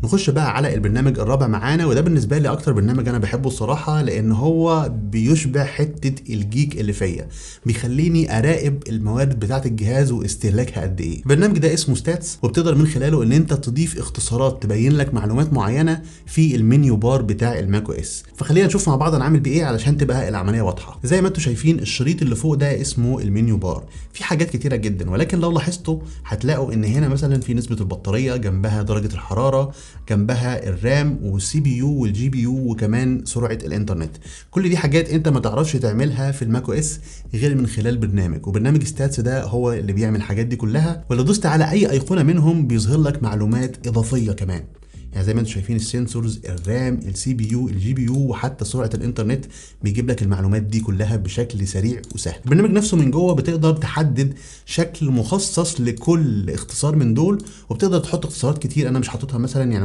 نخش بقى على البرنامج الرابع معانا، وده بالنسبه لي اكتر برنامج انا بحبه الصراحه، لان هو بيشبه حته الجيك اللي فيا، بيخليني اراقب الموارد بتاعه الجهاز واستهلاكها قد ايه. البرنامج ده اسمه ستاتس، وبتقدر من خلاله ان انت تضيف اختصارات تبين لك معلومات معينه في المنيو بار بتاع الماك او اس. فخلينا نشوف مع بعض انا عامل بيه ايه علشان تبقى العمليه واضحه. زي ما انتم شايفين الشريط اللي فوق ده اسمه المنيو بار، في حاجات كتيره جدا، ولكن لو لاحظتوا هتلاقوا ان هنا مثلا في نسبه البطاريه، جنبها درجه الحراره، جنبها الرام والسي بي يو والجي بي يو، وكمان سرعه الانترنت. كل دي حاجات انت ما تعرفش تعملها في الماك او اس غير من خلال برنامج، وبرنامج ستاتس ده هو اللي بيعمل الحاجات دي كلها. ولو دوست على اي ايقونه منهم بيظهر لك معلومات اضافيه كمان، يعني زي ما انتم شايفين السنسورز، الرام، السي بي يو، الجي بي يو، وحتى سرعه الانترنت، بيجيب لك المعلومات دي كلها بشكل سريع وسهل. البرنامج نفسه من جوه بتقدر تحدد شكل مخصص لكل اختصار من دول، وبتقدر تحط اختصارات كتير انا مش حاططها مثلا، يعني